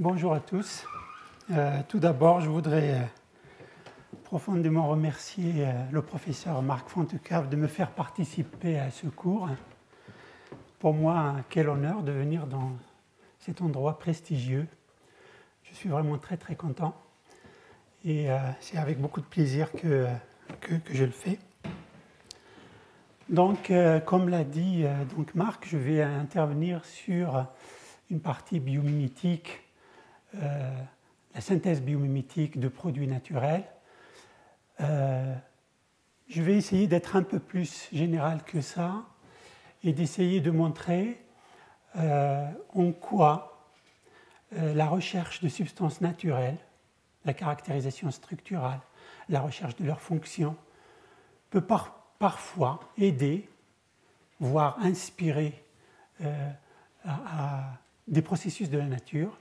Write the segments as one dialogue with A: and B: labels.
A: Bonjour à tous. Tout d'abord, je voudrais profondément remercier le professeur Marc Fontecave de me faire participer à ce cours. Pour moi, quel honneur de venir dans cet endroit prestigieux. Je suis vraiment très très content et c'est avec beaucoup de plaisir que je le fais. Donc, comme l'a dit Marc, je vais intervenir sur une partie biomimétique, la synthèse biomimétique de produits naturels. Je vais essayer d'être un peu plus général que ça et d'essayer de montrer en quoi la recherche de substances naturelles, la caractérisation structurale, la recherche de leurs fonctions peut parfois aider, voire inspirer à des processus de la nature,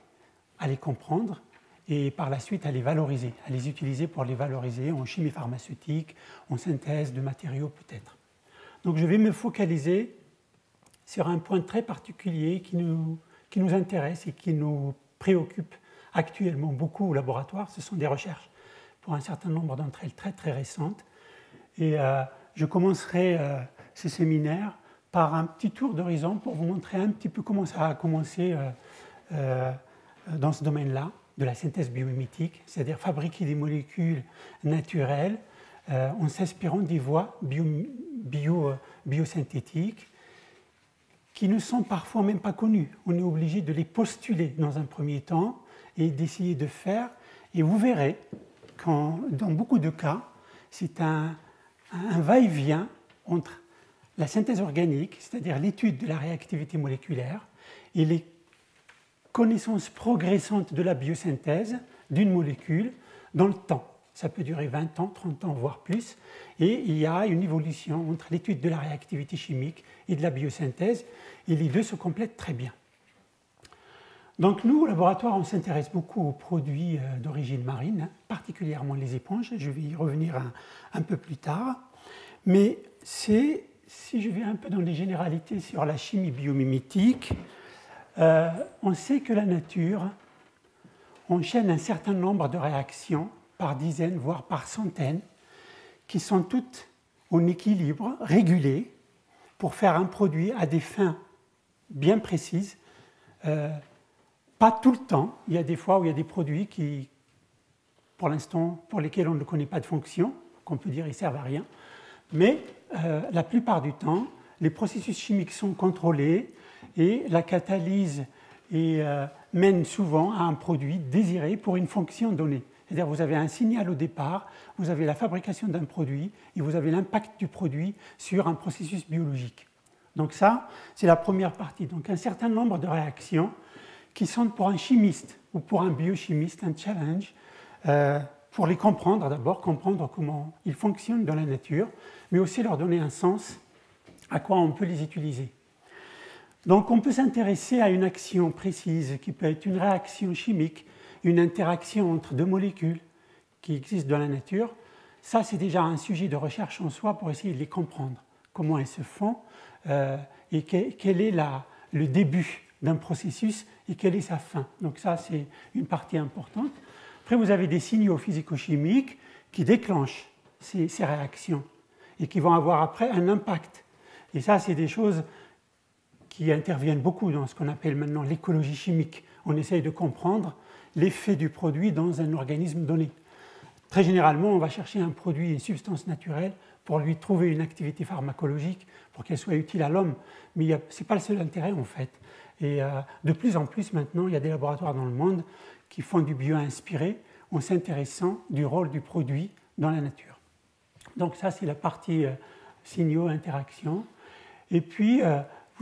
A: à les comprendre et par la suite à les valoriser, à les utiliser pour les valoriser en chimie pharmaceutique, en synthèse de matériaux peut-être. Donc je vais me focaliser sur un point très particulier qui nous intéresse et qui nous préoccupe actuellement beaucoup au laboratoire. Ce sont des recherches, pour un certain nombre d'entre elles, très très récentes. Et je commencerai ce séminaire par un petit tour d'horizon pour vous montrer un petit peu comment ça a commencé dans ce domaine-là, de la synthèse biomimétique, c'est-à-dire fabriquer des molécules naturelles en s'inspirant des voies biosynthétiques qui ne sont parfois même pas connues. On est obligé de les postuler dans un premier temps et d'essayer de faire. Et vous verrez qu'en dans beaucoup de cas, c'est un va-et-vient entre la synthèse organique, c'est-à-dire l'étude de la réactivité moléculaire, et les connaissances progressantes de la biosynthèse d'une molécule dans le temps. Ça peut durer 20 ans, 30 ans, voire plus. Et il y a une évolution entre l'étude de la réactivité chimique et de la biosynthèse, et les deux se complètent très bien. Donc nous, au laboratoire, on s'intéresse beaucoup aux produits d'origine marine, particulièrement les éponges. Je vais y revenir un peu plus tard. Mais si je vais un peu dans les généralités sur la chimie biomimétique, on sait que la nature enchaîne un certain nombre de réactions, par dizaines, voire par centaines, qui sont toutes en équilibre, régulées, pour faire un produit à des fins bien précises. Pas tout le temps. Il y a des fois où il y a des produits qui, pour l'instant, pour lesquels on ne connaît pas de fonction, qu'on peut dire qu'ils ne servent à rien. Mais la plupart du temps, les processus chimiques sont contrôlés et la catalyse mène souvent à un produit désiré pour une fonction donnée. C'est-à-dire vous avez un signal au départ, vous avez la fabrication d'un produit et vous avez l'impact du produit sur un processus biologique. Donc ça, c'est la première partie. Donc un certain nombre de réactions qui sont pour un chimiste ou pour un biochimiste un challenge pour les comprendre d'abord, comprendre comment ils fonctionnent dans la nature, mais aussi leur donner un sens à quoi on peut les utiliser. Donc on peut s'intéresser à une action précise qui peut être une réaction chimique, une interaction entre deux molécules qui existent dans la nature. Ça, c'est déjà un sujet de recherche en soi pour essayer de les comprendre, comment elles se font et quel est le début d'un processus et quelle est sa fin. Donc ça, c'est une partie importante. Après, vous avez des signaux physico-chimiques qui déclenchent ces réactions et qui vont avoir après un impact. Et ça, c'est des choses qui interviennent beaucoup dans ce qu'on appelle maintenant l'écologie chimique. On essaye de comprendre l'effet du produit dans un organisme donné. Très généralement, on va chercher un produit, une substance naturelle, pour lui trouver une activité pharmacologique, pour qu'elle soit utile à l'homme. Mais ce n'est pas le seul intérêt, en fait. Et de plus en plus, maintenant, il y a des laboratoires dans le monde qui font du bio-inspiré en s'intéressant du rôle du produit dans la nature. Donc ça, c'est la partie signaux, interactions. Et puis,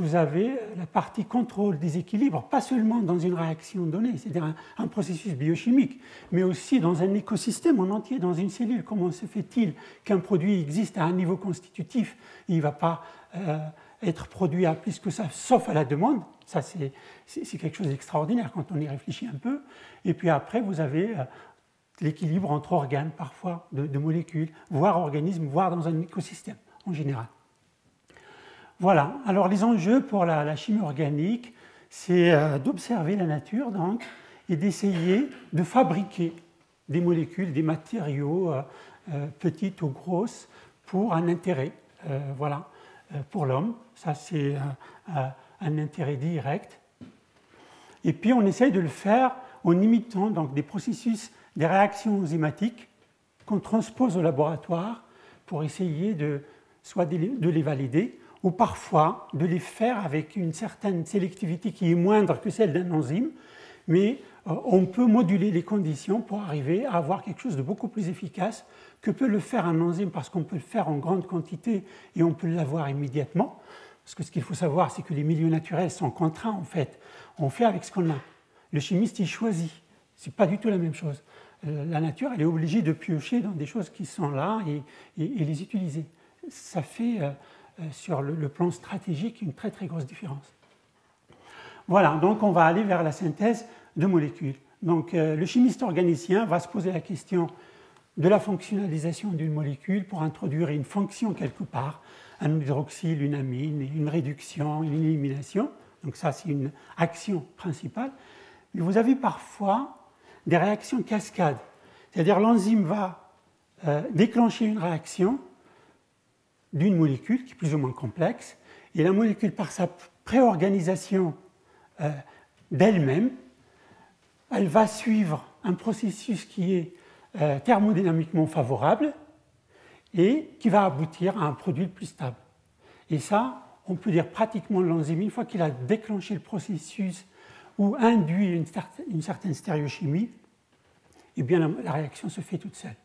A: vous avez la partie contrôle des équilibres, pas seulement dans une réaction donnée, c'est-à-dire un processus biochimique, mais aussi dans un écosystème en entier, dans une cellule. Comment se fait-il qu'un produit existe à un niveau constitutif? Il ne va pas être produit à plus que ça, sauf à la demande. Ça, c'est quelque chose d'extraordinaire quand on y réfléchit un peu. Et puis après, vous avez l'équilibre entre organes, parfois, de molécules, voire organismes, voire dans un écosystème en général. Voilà, alors les enjeux pour la chimie organique, c'est d'observer la nature donc, et d'essayer de fabriquer des molécules, des matériaux, petites ou grosses, pour un intérêt, voilà, pour l'homme. Ça, c'est un intérêt direct. Et puis, on essaye de le faire en imitant donc, des processus, des réactions enzymatiques qu'on transpose au laboratoire pour essayer soit de les valider, ou parfois de les faire avec une certaine sélectivité qui est moindre que celle d'un enzyme, mais on peut moduler les conditions pour arriver à avoir quelque chose de beaucoup plus efficace que peut le faire un enzyme, parce qu'on peut le faire en grande quantité et on peut l'avoir immédiatement. Parce que ce qu'il faut savoir, c'est que les milieux naturels sont contraints, en fait. On fait avec ce qu'on a. Le chimiste, il choisit. Ce n'est pas du tout la même chose. La nature, elle est obligée de piocher dans des choses qui sont là et les utiliser. Ça fait, sur le plan stratégique, une très très grosse différence. Voilà, donc on va aller vers la synthèse de molécules. Donc le chimiste organicien va se poser la question de la fonctionnalisation d'une molécule pour introduire une fonction quelque part, un hydroxyle, une amine, une réduction, une élimination. Donc ça, c'est une action principale. Mais vous avez parfois des réactions cascades. C'est-à-dire l'enzyme va déclencher une réaction d'une molécule qui est plus ou moins complexe, et la molécule, par sa préorganisation d'elle-même, elle va suivre un processus qui est thermodynamiquement favorable et qui va aboutir à un produit le plus stable. Et ça, on peut dire pratiquement l'enzyme, une fois qu'il a déclenché le processus ou induit une certaine stéréochimie, eh bien la réaction se fait toute seule.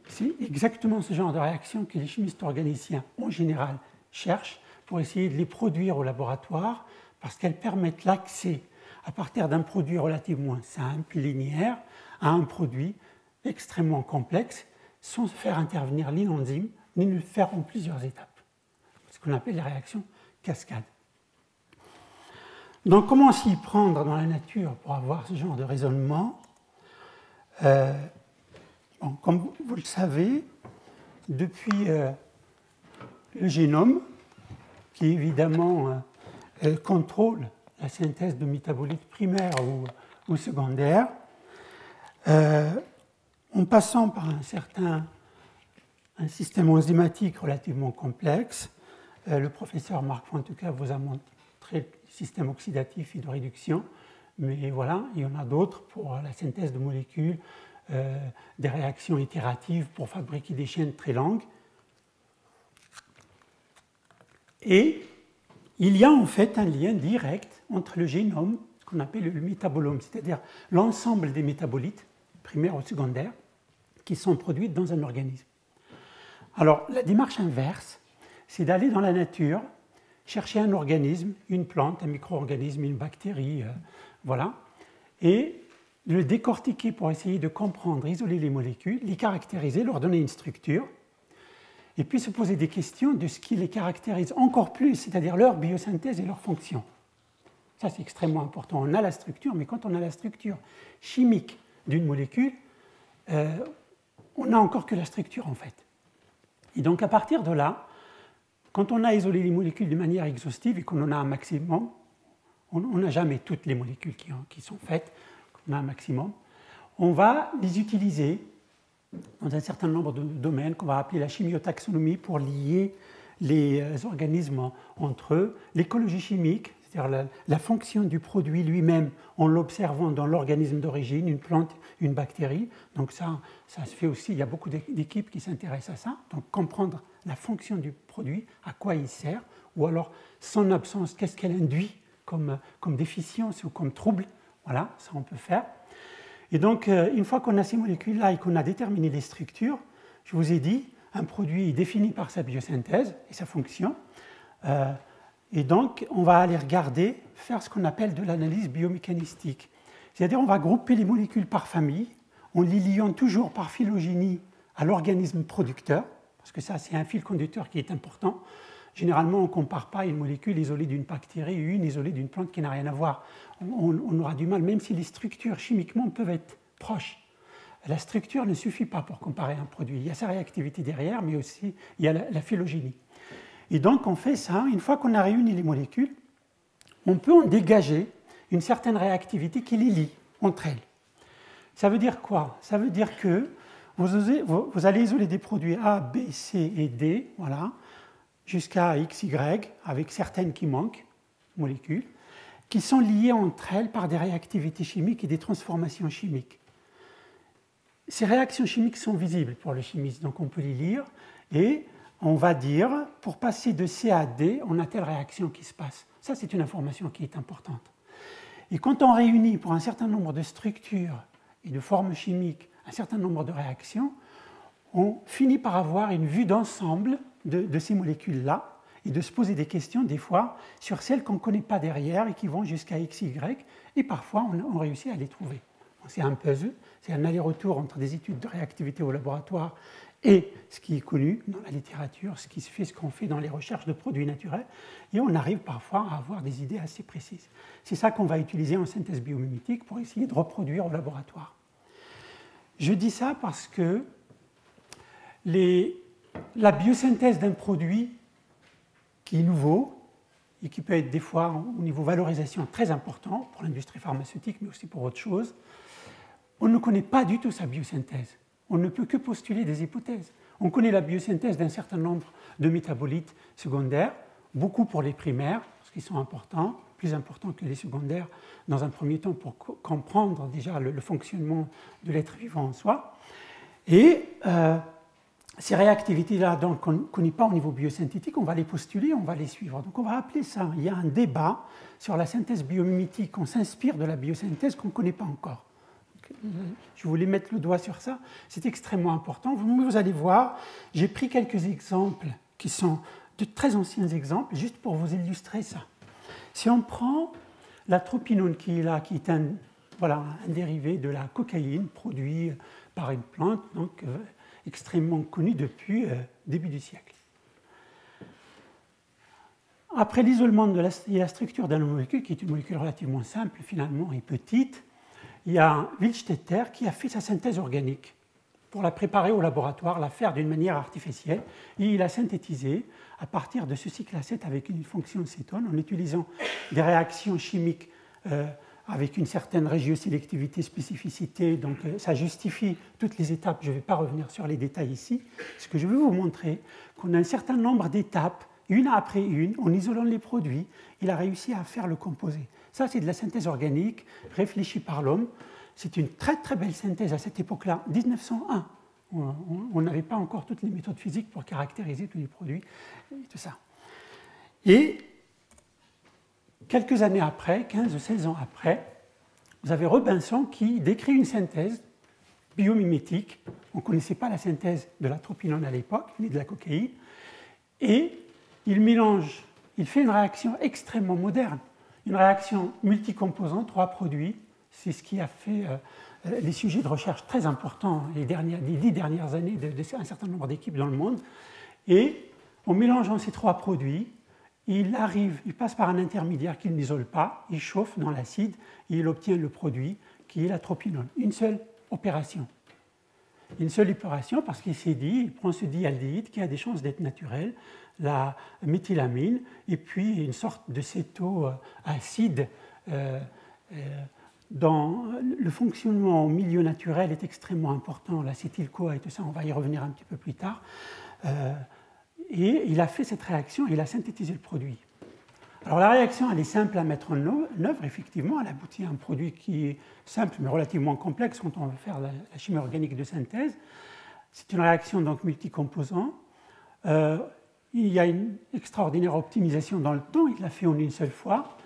A: C'est exactement ce genre de réaction que les chimistes organiciens, en général, cherchent pour essayer de les produire au laboratoire, parce qu'elles permettent l'accès, à partir d'un produit relativement simple, linéaire, à un produit extrêmement complexe, sans faire intervenir ni l'enzyme, ni le faire en plusieurs étapes. Ce qu'on appelle les réactions cascades. Donc, comment s'y prendre dans la nature pour avoir ce genre de raisonnement? Bon, comme vous le savez, depuis le génome, qui évidemment contrôle la synthèse de métabolites primaires ou secondaires, en passant par un système enzymatique relativement complexe, le professeur Marc Fuentecas vous a montré le système oxydatif et de réduction, mais voilà, il y en a d'autres pour la synthèse de molécules, des réactions itératives pour fabriquer des chaînes très longues. Et il y a en fait un lien direct entre le génome, ce qu'on appelle le métabolome, c'est-à-dire l'ensemble des métabolites, primaires ou secondaires, qui sont produites dans un organisme. Alors, la démarche inverse, c'est d'aller dans la nature, chercher un organisme, une plante, un micro-organisme, une bactérie, voilà, et le décortiquer pour essayer de comprendre, isoler les molécules, les caractériser, leur donner une structure, et puis se poser des questions de ce qui les caractérise encore plus, c'est-à-dire leur biosynthèse et leur fonction. Ça, c'est extrêmement important. On a la structure, mais quand on a la structure chimique d'une molécule, on n'a encore que la structure, en fait. Et donc, à partir de là, quand on a isolé les molécules de manière exhaustive et qu'on en a un maximum, on n'a jamais toutes les molécules qui sont faites, on a un maximum, on va les utiliser dans un certain nombre de domaines qu'on va appeler la chimiotaxonomie pour lier les organismes entre eux, l'écologie chimique, c'est-à-dire la fonction du produit lui-même en l'observant dans l'organisme d'origine, une plante, une bactérie. Donc ça se fait aussi, il y a beaucoup d'équipes qui s'intéressent à ça. Donc comprendre la fonction du produit, à quoi il sert, ou alors son absence, qu'est-ce qu'elle induit comme déficience ou comme trouble. Voilà, ça on peut faire. Et donc, une fois qu'on a ces molécules-là et qu'on a déterminé les structures, je vous ai dit, un produit est défini par sa biosynthèse et sa fonction. Et donc, on va aller regarder, faire ce qu'on appelle de l'analyse biomécanistique. C'est-à-dire, on va grouper les molécules par famille, en les liant toujours par phylogénie à l'organisme producteur, parce que ça, c'est un fil conducteur qui est important. Généralement, on ne compare pas une molécule isolée d'une bactérie et une isolée d'une plante qui n'a rien à voir. On aura du mal, même si les structures chimiquement peuvent être proches. La structure ne suffit pas pour comparer un produit. Il y a sa réactivité derrière, mais aussi il y a la phylogénie. Et donc, on fait ça, une fois qu'on a réuni les molécules, on peut en dégager une certaine réactivité qui les lie entre elles. Ça veut dire quoi? Ça veut dire que vous allez isoler des produits A, B, C et D, voilà, jusqu'à X, Y, avec certaines qui manquent, molécules, qui sont liées entre elles par des réactivités chimiques et des transformations chimiques. Ces réactions chimiques sont visibles pour le chimiste, donc on peut les lire, et on va dire, pour passer de C à D, on a telle réaction qui se passe. Ça, c'est une information qui est importante. Et quand on réunit pour un certain nombre de structures et de formes chimiques un certain nombre de réactions, on finit par avoir une vue d'ensemble de ces molécules-là, et de se poser des questions, des fois, sur celles qu'on ne connaît pas derrière et qui vont jusqu'à X, Y, et parfois on réussit à les trouver. C'est un puzzle, c'est un aller-retour entre des études de réactivité au laboratoire et ce qui est connu dans la littérature, ce qu'on fait dans les recherches de produits naturels, et on arrive parfois à avoir des idées assez précises. C'est ça qu'on va utiliser en synthèse biomimétique pour essayer de reproduire au laboratoire. Je dis ça parce que la biosynthèse d'un produit qui est nouveau et qui peut être des fois au niveau valorisation très important pour l'industrie pharmaceutique, mais aussi pour autre chose, on ne connaît pas du tout sa biosynthèse. On ne peut que postuler des hypothèses. On connaît la biosynthèse d'un certain nombre de métabolites secondaires, beaucoup pour les primaires, parce qu'ils sont importants, plus importants que les secondaires dans un premier temps pour comprendre déjà le fonctionnement de l'être vivant en soi. Et ces réactivités-là, donc, qu'on ne connaît pas au niveau biosynthétique, on va les postuler, on va les suivre. Donc on va appeler ça, il y a un débat sur la synthèse biomimétique, on s'inspire de la biosynthèse qu'on ne connaît pas encore. Je voulais mettre le doigt sur ça, c'est extrêmement important. Vous allez voir, j'ai pris quelques exemples qui sont de très anciens exemples, juste pour vous illustrer ça. Si on prend la tropinone qui est là, qui est un dérivé de la cocaïne produit par une plante, donc extrêmement connue depuis début du siècle. Après l'isolement de la structure de la molécule, qui est une molécule relativement simple finalement et petite, il y a Wildstetter qui a fait sa synthèse organique pour la préparer au laboratoire, la faire d'une manière artificielle, et il a synthétisé à partir de ce cycle A7 avec une fonction cétone en utilisant des réactions chimiques avec une certaine régiosélectivité, spécificité, donc ça justifie toutes les étapes. Je ne vais pas revenir sur les détails ici. Ce que je veux vous montrer, qu'on a un certain nombre d'étapes, une après une, en isolant les produits, il a réussi à faire le composé. Ça, c'est de la synthèse organique réfléchie par l'homme. C'est une très très belle synthèse à cette époque-là, 1901. On n'avait pas encore toutes les méthodes physiques pour caractériser tous les produits et tout ça. Et quelques années après, 15 ou 16 ans après, vous avez Robinson qui décrit une synthèse biomimétique. On ne connaissait pas la synthèse de la tropinone à l'époque, ni de la cocaïne. Et il fait une réaction extrêmement moderne, une réaction multicomposante, 3 produits. C'est ce qui a fait les sujets de recherche très importants les 10 dernières années d'un certain nombre d'équipes dans le monde. Et en mélangeant ces 3 produits, il passe par un intermédiaire qu'il n'isole pas, il chauffe dans l'acide et il obtient le produit qui est la tropinone. Une seule opération. Une seule opération parce qu'il s'est dit, il prend ce dialdéhyde qui a des chances d'être naturel, la méthylamine, et puis une sorte de cétoacide. Dans le fonctionnement au milieu naturel est extrêmement important, l'acétyl-CoA et tout ça, on va y revenir un petit peu plus tard. Et il a fait cette réaction et il a synthétisé le produit. Alors la réaction, elle est simple à mettre en œuvre, effectivement, elle aboutit à un produit qui est simple mais relativement complexe quand on veut faire la chimie organique de synthèse. C'est une réaction donc multicomposant. Il y a une extraordinaire optimisation dans le temps, il l'a fait en une seule fois,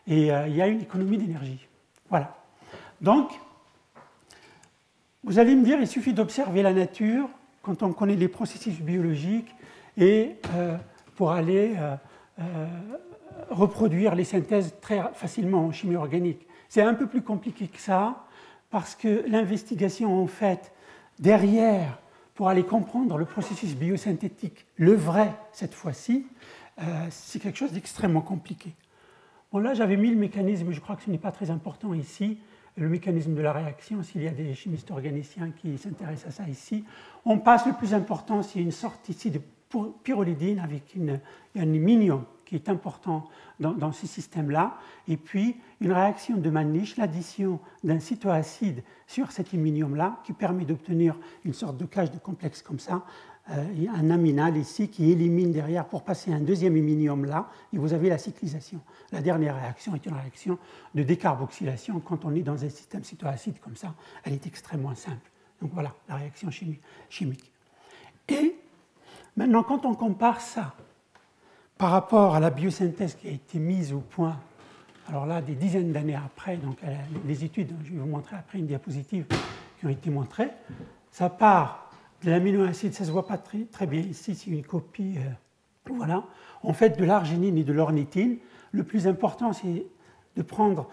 A: et il y a une économie d'énergie. Voilà. Donc, vous allez me dire, il suffit d'observer la nature quand on connaît les processus biologiques et pour aller reproduire les synthèses très facilement en chimie organique. C'est un peu plus compliqué que ça parce que l'investigation en fait derrière pour aller comprendre le processus biosynthétique, le vrai cette fois-ci, c'est quelque chose d'extrêmement compliqué. Bon, là, j'avais mis le mécanisme, je crois que ce n'est pas très important ici, le mécanisme de la réaction, s'il y a des chimistes organiciens qui s'intéressent à ça ici. On passe le plus important, c'est une sorte ici de pyrrolidine avec un minium qui est important dans ce système-là, et puis une réaction de Mannlich, l'addition d'un cytoacide sur cet iminium-là, qui permet d'obtenir une sorte de cage de complexe comme ça, un aminal ici qui élimine derrière pour passer un deuxième iminium là, et vous avez la cyclisation. La dernière réaction est une réaction de décarboxylation. Quand on est dans un système cytoacide comme ça, elle est extrêmement simple. Donc voilà, la réaction chimique. Et maintenant, quand on compare ça par rapport à la biosynthèse qui a été mise au point, alors là, des dizaines d'années après, donc les études, je vais vous montrer après une diapositive qui ont été montrées, ça part de l'aminoacide, ça ne se voit pas très bien ici, c'est une copie, voilà. On fait de l'arginine et de l'ornithine. Le plus important, c'est de prendre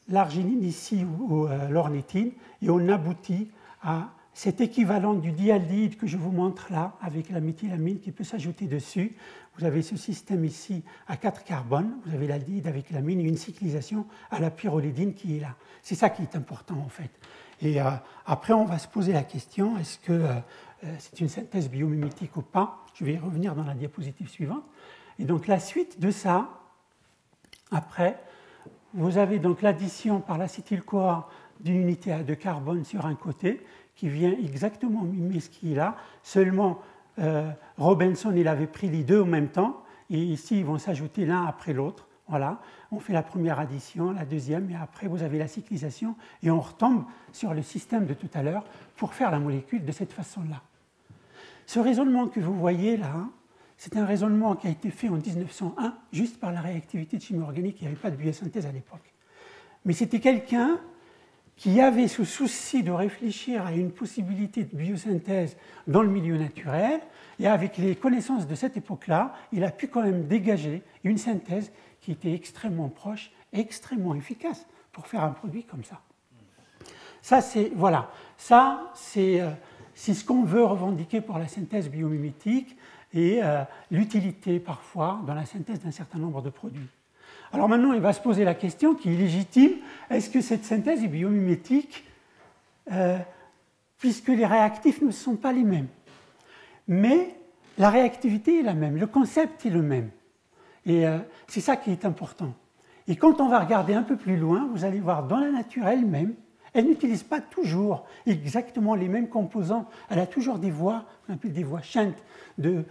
A: l'arginine ici ou l'ornithine, et on aboutit à cet équivalent du dialdéhyde que je vous montre là, avec la méthylamine qui peut s'ajouter dessus. Vous avez ce système ici à 4 carbones, vous avez l'aldéhyde avec l'amine et une cyclisation à la pyrrolidine qui est là. C'est ça qui est important en fait. Et après, on va se poser la question, est-ce que c'est une synthèse biomimétique ou pas? Je vais y revenir dans la diapositive suivante. Et donc la suite de ça, après, vous avez donc l'addition par l'acétyl-CoA d'une unité de carbone sur un côté, qui vient exactement mimer ce qui est là, seulement Robinson, il avait pris les deux en même temps, et ici, ils vont s'ajouter l'un après l'autre. Voilà, on fait la première addition, la deuxième, et après, vous avez la cyclisation, et on retombe sur le système de tout à l'heure pour faire la molécule de cette façon-là. Ce raisonnement que vous voyez là, c'est un raisonnement qui a été fait en 1901, juste par la réactivité de chimie organique. Il n'y avait pas de biosynthèse à l'époque. Mais c'était quelqu'un qui avait ce souci de réfléchir à une possibilité de biosynthèse dans le milieu naturel, et avec les connaissances de cette époque-là, il a pu quand même dégager une synthèse qui était extrêmement proche, extrêmement efficace pour faire un produit comme ça. Ça, c'est voilà. Ça, c'est ce qu'on veut revendiquer pour la synthèse biomimétique et l'utilité parfois dans la synthèse d'un certain nombre de produits. Alors maintenant, il va se poser la question qui est légitime, est-ce que cette synthèse est biomimétique puisque les réactifs ne sont pas les mêmes? Mais la réactivité est la même, le concept est le même. Et c'est ça qui est important. Et quand on va regarder un peu plus loin, vous allez voir dans la nature elle-même, elle n'utilise pas toujours exactement les mêmes composants. Elle a toujours des voies, on appelle des voies chantes de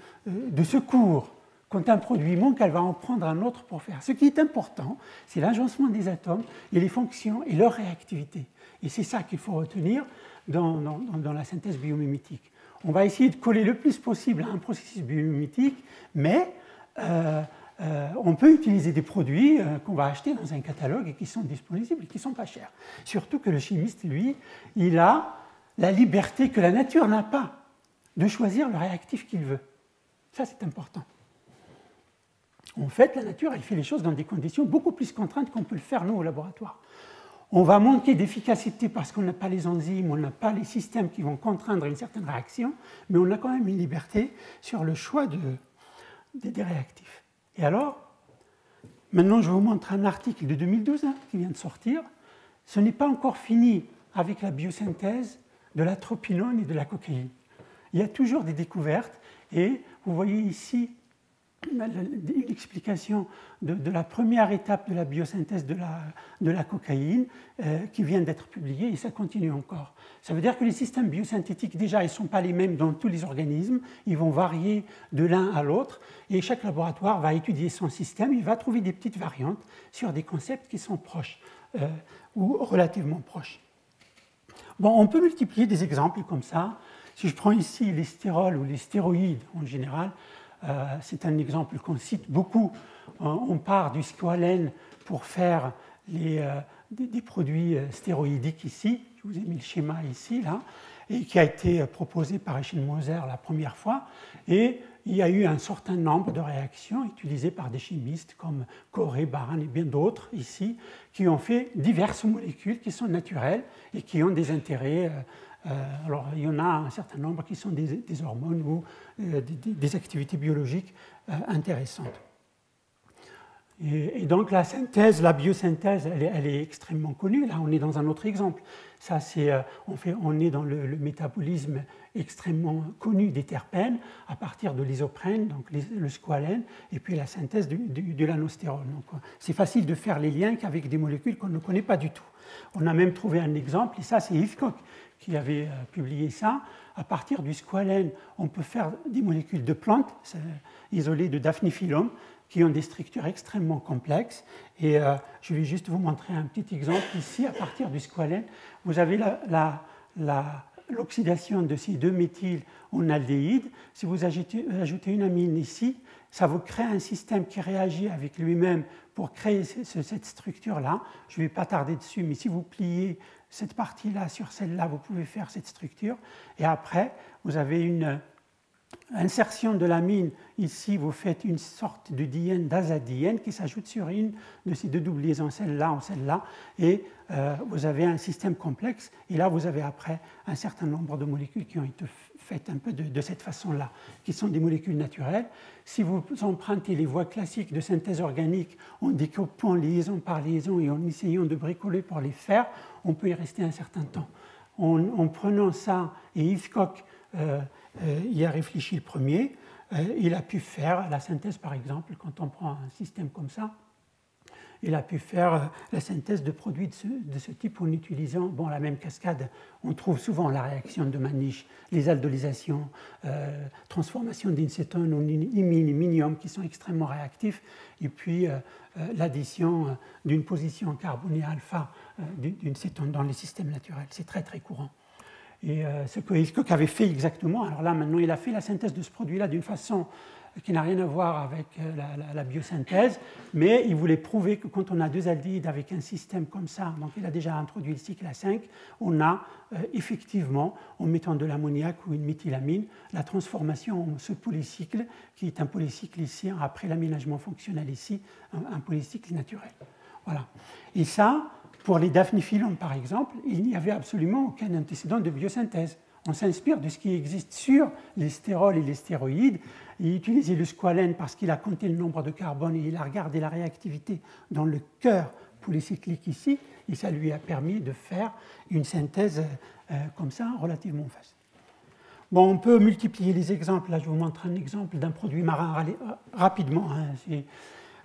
A: secours. Quand un produit manque, elle va en prendre un autre pour faire. Ce qui est important, c'est l'agencement des atomes et les fonctions et leur réactivité. Et c'est ça qu'il faut retenir dans la synthèse biomimétique. On va essayer de coller le plus possible à un processus biomimétique, mais on peut utiliser des produits qu'on va acheter dans un catalogue et qui sont disponibles et qui ne sont pas chers. Surtout que le chimiste, lui, il a la liberté que la nature n'a pas de choisir le réactif qu'il veut. Ça, c'est important. En fait, la nature, elle fait les choses dans des conditions beaucoup plus contraintes qu'on peut le faire, nous, au laboratoire. On va manquer d'efficacité parce qu'on n'a pas les enzymes, on n'a pas les systèmes qui vont contraindre une certaine réaction, mais on a quand même une liberté sur le choix des réactifs. Et alors, maintenant, je vous montre un article de 2012 qui vient de sortir. Ce n'est pas encore fini avec la biosynthèse de l'atropinone et de la cocaïne. Il y a toujours des découvertes, et vous voyez ici une explication de la première étape de la biosynthèse de la cocaïne qui vient d'être publiée, et ça continue encore. Ça veut dire que les systèmes biosynthétiques, déjà, ils ne sont pas les mêmes dans tous les organismes, ils vont varier de l'un à l'autre, et chaque laboratoire va étudier son système, il va trouver des petites variantes sur des concepts qui sont proches ou relativement proches. Bon, on peut multiplier des exemples comme ça. Si je prends ici les stérols ou les stéroïdes en général, c'est un exemple qu'on cite beaucoup. On part du squalène pour faire des produits stéroïdiques ici. Je vous ai mis le schéma ici, là, et qui a été proposé par Eschenmoser la première fois. Et il y a eu un certain nombre de réactions utilisées par des chimistes comme Corré, Baran et bien d'autres ici, qui ont fait diverses molécules qui sont naturelles et qui ont des intérêts. Alors, il y en a un certain nombre qui sont des hormones ou des activités biologiques intéressantes. Et donc la synthèse, la biosynthèse, elle est extrêmement connue. Là, on est dans un autre exemple. Ça, on est dans le métabolisme extrêmement connu des terpènes à partir de l'isoprène, donc le squalène, et puis la synthèse de l'anostérone. Donc, c'est facile de faire les liens qu'avec des molécules qu'on ne connaît pas du tout. On a même trouvé un exemple, et ça, c'est Hitchcock qui avait publié ça. À partir du squalène, on peut faire des molécules de plantes isolées de Daphniphyllum, qui ont des structures extrêmement complexes. Et je vais juste vous montrer un petit exemple ici. À partir du squalène, vous avez l'oxydation de ces 2 méthyl en aldéhyde. Si vous ajoutez une amine ici, ça vous crée un système qui réagit avec lui-même pour créer cette structure-là. Je ne vais pas tarder dessus, mais si vous pliez cette partie-là sur celle-là, vous pouvez faire cette structure. Et après, vous avez une insertion de l'amine. Ici, vous faites une sorte de diène d'azadiène qui s'ajoute sur une de ces 2 doubles liaisons, celle-là ou celle-là, et vous avez un système complexe. Et là, vous avez après un certain nombre de molécules qui ont été faites un peu de cette façon-là, qui sont des molécules naturelles. Si vous empruntez les voies classiques de synthèse organique en découpant liaison par liaison et en essayant de bricoler pour les faire, on peut y rester un certain temps. En prenant ça, et Hitchcock y a réfléchi le premier, il a pu faire la synthèse, par exemple, quand on prend un système comme ça, il a pu faire la synthèse de produits de ce type en utilisant la même cascade. On trouve souvent la réaction de Manich, les aldolisations, transformation d'incétone en iminium qui sont extrêmement réactifs, et puis l'addition d'une position carbonée alpha d'une cétone dans les systèmes naturels. C'est très très courant. Et ce que Hitchcock avait fait exactement, alors là maintenant il a fait la synthèse de ce produit-là d'une façon qui n'a rien à voir avec la biosynthèse, mais il voulait prouver que quand on a 2 aldéhydes avec un système comme ça, donc il a déjà introduit le cycle A5, on a effectivement, en mettant de l'ammoniac ou une méthylamine, la transformation en ce polycycle, qui est un polycycle ici, après l'aménagement fonctionnel ici, un polycycle naturel. Voilà. Et ça, pour les Daphniphyllum par exemple, il n'y avait absolument aucun antécédent de biosynthèse. On s'inspire de ce qui existe sur les stérols et les stéroïdes. Il utilisait le squalène parce qu'il a compté le nombre de carbone et il a regardé la réactivité dans le cœur polycyclique ici, et ça lui a permis de faire une synthèse comme ça, relativement facile. Bon, on peut multiplier les exemples. Là, je vous montre un exemple d'un produit marin rapidement.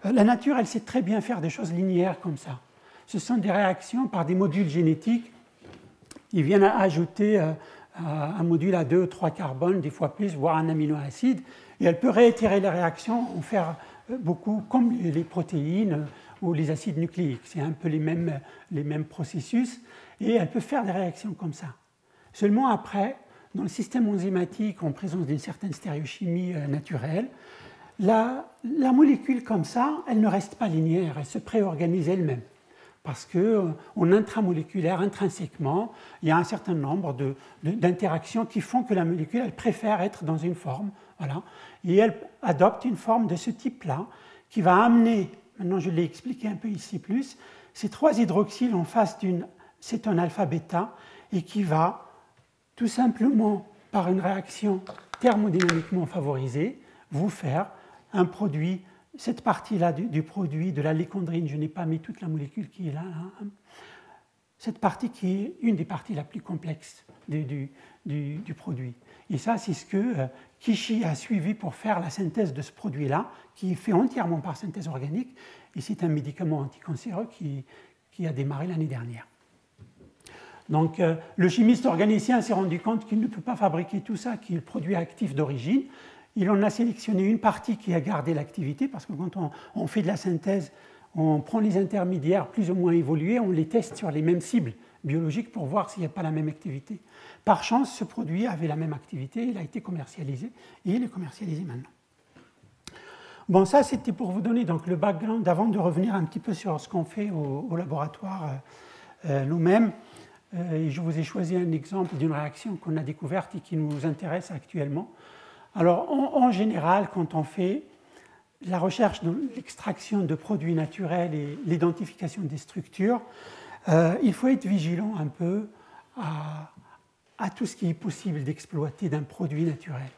A: La nature, elle sait très bien faire des choses linéaires comme ça. Ce sont des réactions par des modules génétiques. Ils viennent ajouter un module à 2 ou 3 carbones, des fois plus, voire un aminoacide, et elle peut réitérer la réaction, en faire beaucoup comme les protéines ou les acides nucléiques. C'est un peu les mêmes processus, et elle peut faire des réactions comme ça. Seulement après, dans le système enzymatique, en présence d'une certaine stéréochimie naturelle, la molécule comme ça, elle ne reste pas linéaire, elle se préorganise elle-même. Parce qu'en intramoléculaire, intrinsèquement, il y a un certain nombre d'interactions qui font que la molécule elle préfère être dans une forme. Voilà, et elle adopte une forme de ce type-là qui va amener, maintenant je l'ai expliqué un peu ici plus, ces 3 hydroxyles en face d'une cétone alpha-bêta et qui va tout simplement, par une réaction thermodynamiquement favorisée, vous faire un produit. Cette partie-là du produit de la léchondrine, je n'ai pas mis toute la molécule qui est là, cette partie qui est une des parties la plus complexes du produit. Et ça, c'est ce que Kishi a suivi pour faire la synthèse de ce produit-là, qui est fait entièrement par synthèse organique, et c'est un médicament anticancéreux qui a démarré l'année dernière. Donc, le chimiste organicien s'est rendu compte qu'il ne peut pas fabriquer tout ça, qui est le produit actif d'origine. Il en a sélectionné une partie qui a gardé l'activité, parce que quand on fait de la synthèse, on prend les intermédiaires plus ou moins évolués, on les teste sur les mêmes cibles biologiques pour voir s'il n'y a pas la même activité. Par chance, ce produit avait la même activité, il a été commercialisé, et il est commercialisé maintenant. Bon, ça c'était pour vous donner donc, le background, avant de revenir un petit peu sur ce qu'on fait au laboratoire nous-mêmes. Je vous ai choisi un exemple d'une réaction qu'on a découverte et qui nous intéresse actuellement. Alors, en général, quand on fait la recherche de l'extraction de produits naturels et l'identification des structures, il faut être vigilant un peu à tout ce qui est possible d'exploiter d'un produit naturel.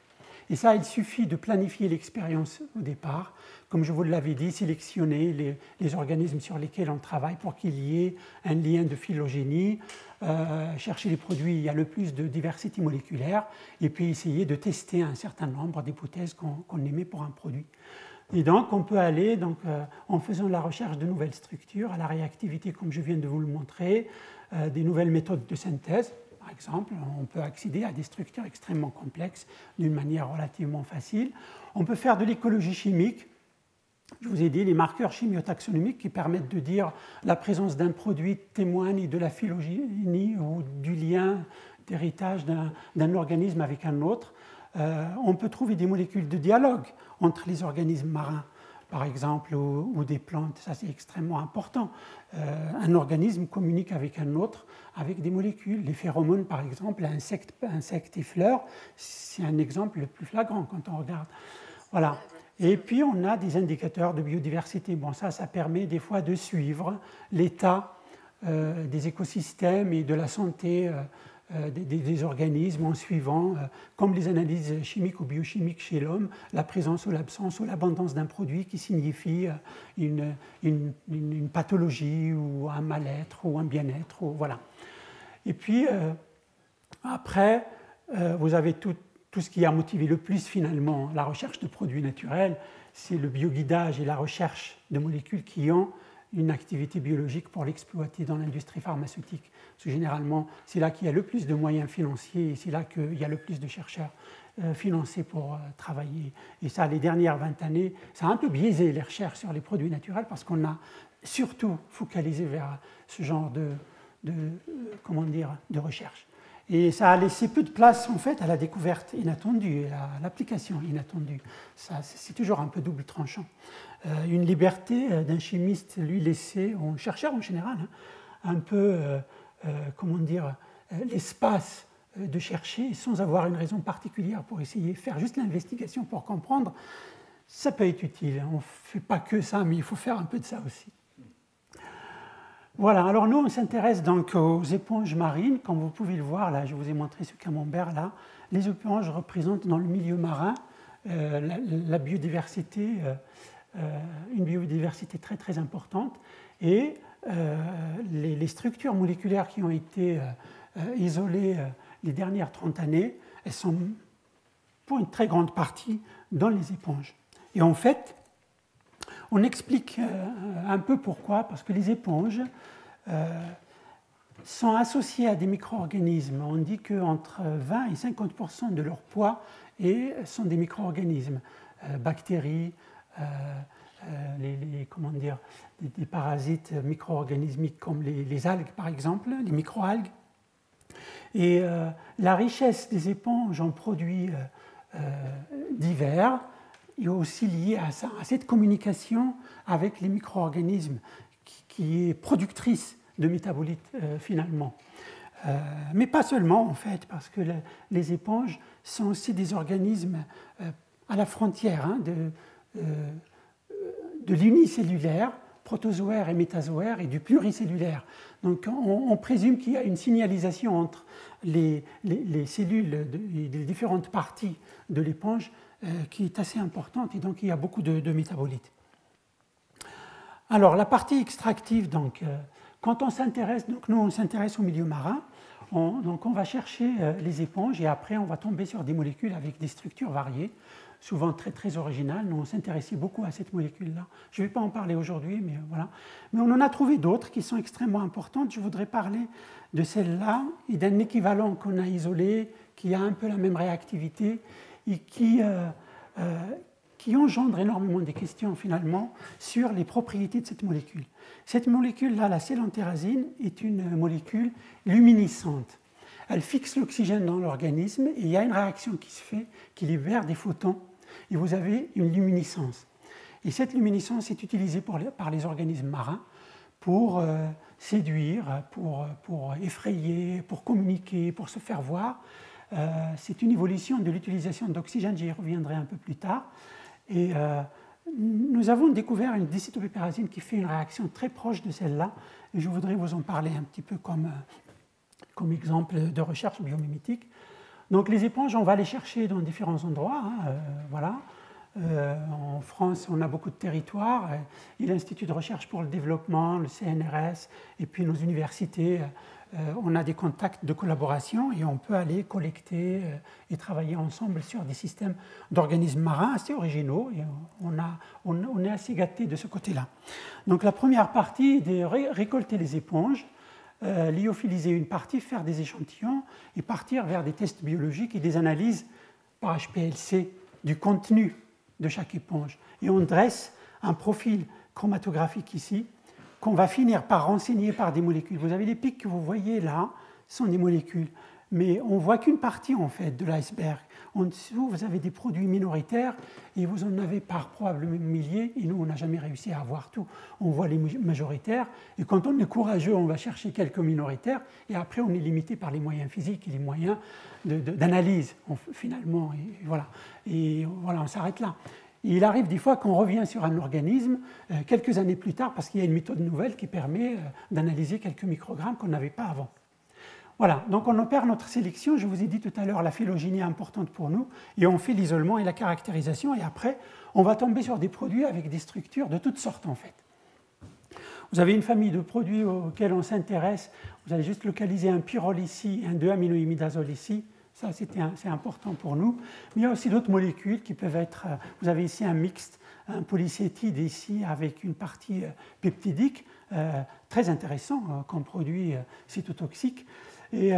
A: Et ça, il suffit de planifier l'expérience au départ. comme je vous l'avais dit, sélectionner les organismes sur lesquels on travaille pour qu'il y ait un lien de phylogénie, chercher les produits où il y a le plus de diversité moléculaire, et puis essayer de tester un certain nombre d'hypothèses qu'on émet pour un produit. Et donc, on peut aller, en faisant la recherche de nouvelles structures, à la réactivité, comme je viens de vous le montrer, des nouvelles méthodes de synthèse. Par exemple, on peut accéder à des structures extrêmement complexes d'une manière relativement facile. On peut faire de l'écologie chimique. Je vous ai dit les marqueurs chimiotaxonomiques qui permettent de dire la présence d'un produit témoigne de la phylogénie ou du lien d'héritage d'un organisme avec un autre. On peut trouver des molécules de dialogue entre les organismes marins, par exemple, ou des plantes. Ça, c'est extrêmement important. Un organisme communique avec un autre avec des molécules. Les phéromones, par exemple, insectes et fleurs, c'est un exemple le plus flagrant quand on regarde. Voilà. Et puis, on a des indicateurs de biodiversité. Bon, ça permet des fois de suivre l'état des écosystèmes et de la santé des organismes en suivant, comme les analyses chimiques ou biochimiques chez l'homme, la présence ou l'absence ou l'abondance d'un produit qui signifie une pathologie ou un mal-être ou un bien-être. Voilà. Et puis, après, vous avez tout ce qui a motivé le plus finalement la recherche de produits naturels, c'est le bioguidage et la recherche de molécules qui ont une activité biologique pour l'exploiter dans l'industrie pharmaceutique. Parce que généralement, c'est là qu'il y a le plus de moyens financiers et c'est là qu'il y a le plus de chercheurs financés pour travailler. Et ça, les dernières 20 années, ça a un peu biaisé les recherches sur les produits naturels parce qu'on a surtout focalisé vers ce genre de recherche. Et ça a laissé peu de place en fait à la découverte inattendue, à l'application inattendue. Ça, c'est toujours un peu double tranchant. Une liberté d'un chimiste lui laisser, aux chercheurs en général, un peu, l'espace de chercher sans avoir une raison particulière pour essayer de faire juste l'investigation pour comprendre, ça peut être utile. On ne fait pas que ça, mais il faut faire un peu de ça aussi. Voilà, alors nous on s'intéresse donc aux éponges marines, comme vous pouvez le voir, là je vous ai montré ce camembert là. Les éponges représentent dans le milieu marin la biodiversité, une biodiversité très très importante, et les structures moléculaires qui ont été isolées les dernières 30 années, elles sont pour une très grande partie dans les éponges. Et en fait, on explique un peu pourquoi, parce que les éponges sont associées à des micro-organismes. On dit qu'entre 20 et 50% de leur poids sont des micro-organismes, bactéries, des parasites micro-organismiques comme les algues par exemple, les micro-algues. Et la richesse des éponges en produits divers est aussi liée à ça, à cette communication avec les micro-organismes qui est productrice de métabolites finalement. Mais pas seulement en fait, parce que les éponges sont aussi des organismes à la frontière de l'unicellulaire, protozoaire et métazoaire, et du pluricellulaire. Donc on présume qu'il y a une signalisation entre les cellules des différentes parties de l'éponge qui est assez importante, et donc il y a beaucoup de métabolites. Alors la partie extractive, donc, quand on s'intéresse, donc nous on s'intéresse au milieu marin, donc on va chercher les éponges et après on va tomber sur des molécules avec des structures variées, souvent très très originales. Nous on s'intéressait beaucoup à cette molécule-là. Je ne vais pas en parler aujourd'hui, mais voilà. Mais on en a trouvé d'autres qui sont extrêmement importantes. Je voudrais parler de celle-là et d'un équivalent qu'on a isolé, qui a un peu la même réactivité et qui engendre énormément de questions finalement sur les propriétés de cette molécule. Cette molécule-là, la célantérazine, est une molécule luminescente. Elle fixe l'oxygène dans l'organisme et il y a une réaction qui se fait, qui libère des photons, et vous avez une luminescence. Et cette luminescence est utilisée par les organismes marins pour séduire, pour effrayer, pour communiquer, pour se faire voir. C'est une évolution de l'utilisation d'oxygène, j'y reviendrai un peu plus tard. Et nous avons découvert une décétopéperazine qui fait une réaction très proche de celle-là, et je voudrais vous en parler un petit peu comme exemple de recherche biomimétique. Donc les éponges, on va les chercher dans différents endroits, voilà. En France, on a beaucoup de territoires. Et l'Institut de recherche pour le développement, le CNRS, et puis nos universités, on a des contacts de collaboration et on peut aller collecter et travailler ensemble sur des systèmes d'organismes marins assez originaux. Et on est assez gâtés de ce côté-là. Donc la première partie est de récolter les éponges, lyophiliser une partie, faire des échantillons et partir vers des tests biologiques et des analyses par HPLC du contenu de chaque éponge. Et on dresse un profil chromatographique ici qu'on va finir par renseigner par des molécules. Vous avez les pics que vous voyez là, sont des molécules, mais on ne voit qu'une partie en fait de l'iceberg. En dessous, vous avez des produits minoritaires et vous en avez par probablement milliers, et nous, on n'a jamais réussi à avoir tout. On voit les majoritaires, et quand on est courageux, on va chercher quelques minoritaires, et après, on est limité par les moyens physiques et les moyens d'analyse, finalement. Et voilà, on s'arrête là. Et il arrive des fois qu'on revient sur un organisme quelques années plus tard parce qu'il y a une méthode nouvelle qui permet d'analyser quelques microgrammes qu'on n'avait pas avant. Voilà, donc on opère notre sélection. Je vous ai dit tout à l'heure, la phylogénie est importante pour nous et on fait l'isolement et la caractérisation et après, on va tomber sur des produits avec des structures de toutes sortes en fait. Vous avez une famille de produits auxquels on s'intéresse. Vous allez juste localiser un pyrrole ici, un 2-aminoimidazole ici. Ça, c'est important pour nous. Mais il y a aussi d'autres molécules qui peuvent être... Vous avez ici un mixte, un polycétide ici avec une partie peptidique, très intéressant comme produit cytotoxique. Et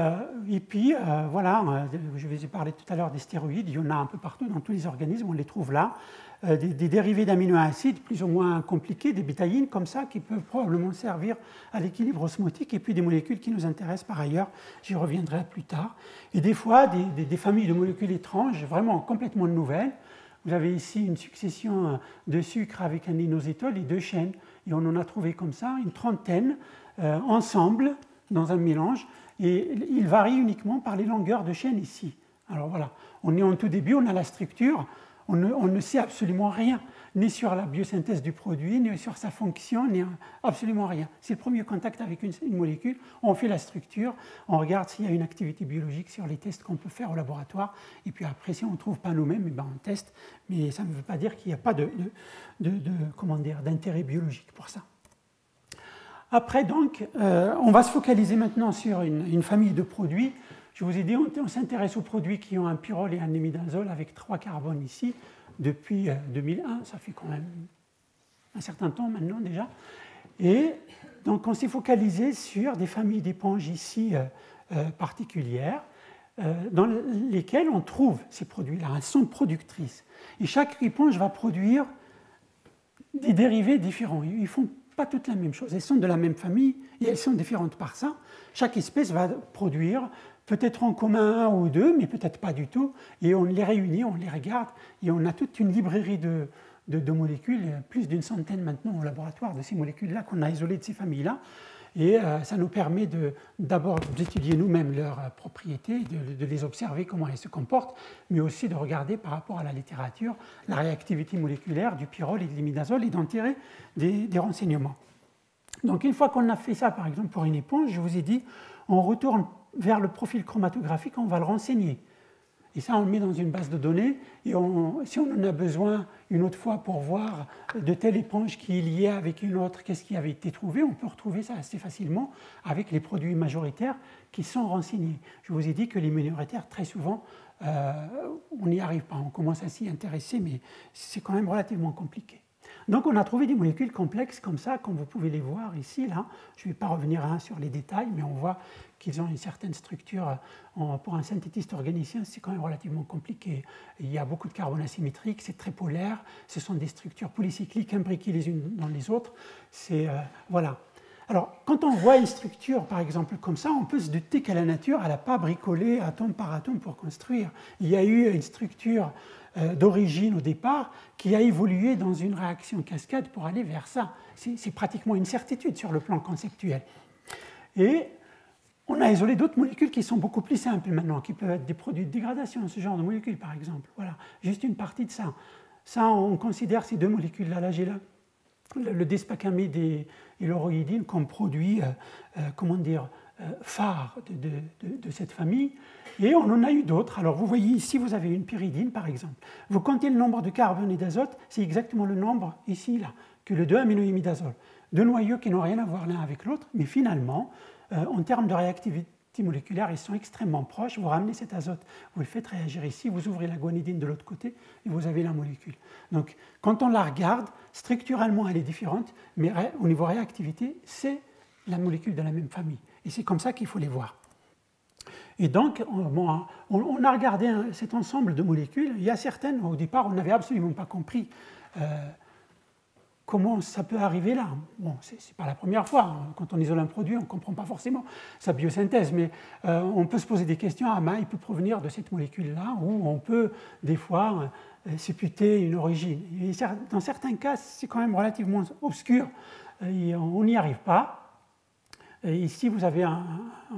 A: puis, voilà, je vous ai parlé tout à l'heure des stéroïdes. Il y en a un peu partout dans tous les organismes, on les trouve là. Des dérivés d'aminoacides plus ou moins compliqués, des bétaïnes comme ça, qui peuvent probablement servir à l'équilibre osmotique, et puis des molécules qui nous intéressent par ailleurs, j'y reviendrai plus tard. Et des fois, des familles de molécules étranges, vraiment complètement nouvelles. Vous avez ici une succession de sucres avec un inositol et 2 chaînes, et on en a trouvé comme ça une trentaine ensemble dans un mélange, et ils varient uniquement par les longueurs de chaîne ici. Alors voilà, on est en tout début, on a la structure. On ne sait absolument rien, ni sur la biosynthèse du produit, ni sur sa fonction, ni absolument rien. C'est le premier contact avec une molécule, on fait la structure, on regarde s'il y a une activité biologique sur les tests qu'on peut faire au laboratoire, et puis après, si on ne trouve pas nous-mêmes, on teste, mais ça ne veut pas dire qu'il n'y a pas d'intérêt biologique pour ça. Après, donc, on va se focaliser maintenant sur une famille de produits. Je vous ai dit, on s'intéresse aux produits qui ont un pyrrole et un imidazole avec 3 carbones ici depuis 2001. Ça fait quand même un certain temps maintenant déjà. Et donc, on s'est focalisé sur des familles d'éponges ici particulières dans lesquelles on trouve ces produits-là. Elles sont productrices. Et chaque éponge va produire des dérivés différents. Ils ne font pas toutes la même chose. Elles sont de la même famille et elles sont différentes par ça. Chaque espèce va produire peut-être en commun un ou deux, mais peut-être pas du tout. Et on les réunit, on les regarde, et on a toute une librairie de molécules, plus d'une centaine maintenant au laboratoire de ces molécules-là qu'on a isolées de ces familles-là. Et ça nous permet d'abord d'étudier nous-mêmes leurs propriétés, de les observer, comment elles se comportent, mais aussi de regarder par rapport à la littérature la réactivité moléculaire du pyrrole et de l'imidazole et d'en tirer des renseignements. Donc une fois qu'on a fait ça, par exemple pour une éponge, je vous ai dit, on retourne vers le profil chromatographique, on va le renseigner. Et ça, on le met dans une base de données. Et si on en a besoin une autre fois pour voir de telle éponge qui est liée avec une autre, qu'est-ce qui avait été trouvé, on peut retrouver ça assez facilement avec les produits majoritaires qui sont renseignés. Je vous ai dit que les minoritaires, très souvent, on n'y arrive pas. On commence à s'y intéresser, mais c'est quand même relativement compliqué. Donc on a trouvé des molécules complexes comme ça, comme vous pouvez les voir ici. Là. Je ne vais pas revenir sur les détails, mais on voit qu'ils ont une certaine structure. Pour un synthétiste organicien, c'est quand même relativement compliqué. Il y a beaucoup de carbone asymétrique, c'est très polaire, ce sont des structures polycycliques imbriquées les unes dans les autres. Voilà. Alors, quand on voit une structure, par exemple, comme ça, on peut se douter que la nature, elle n'a pas bricolé atome par atome pour construire. Il y a eu une structure d'origine au départ qui a évolué dans une réaction cascade pour aller vers ça. C'est pratiquement une certitude sur le plan conceptuel. Et on a isolé d'autres molécules qui sont beaucoup plus simples maintenant, qui peuvent être des produits de dégradation, ce genre de molécules par exemple. Voilà, juste une partie de ça. Ça, on considère ces deux molécules-là. Là, j'ai le despacamide et l'oroïdine comme produits, phares de cette famille. Et on en a eu d'autres. Alors vous voyez ici, vous avez une pyridine par exemple. Vous comptez le nombre de carbone et d'azote, c'est exactement le nombre ici, là, que le 2-aminoimidazole. Deux noyaux qui n'ont rien à voir l'un avec l'autre, mais finalement, en termes de réactivité moléculaire, ils sont extrêmement proches. Vous ramenez cet azote, vous le faites réagir ici, vous ouvrez la guanidine de l'autre côté et vous avez la molécule. Donc quand on la regarde, structurellement elle est différente, mais au niveau réactivité, c'est la molécule de la même famille. Et c'est comme ça qu'il faut les voir. Et donc, on a regardé cet ensemble de molécules. Il y a certaines, au départ, on n'avait absolument pas compris comment ça peut arriver là. Bon, ce n'est pas la première fois. Quand on isole un produit, on ne comprend pas forcément sa biosynthèse, mais on peut se poser des questions. Ah, ben, il peut provenir de cette molécule-là, ou on peut, des fois, supputer une origine. Et dans certains cas, c'est quand même relativement obscur. On n'y arrive pas. Et ici, vous avez un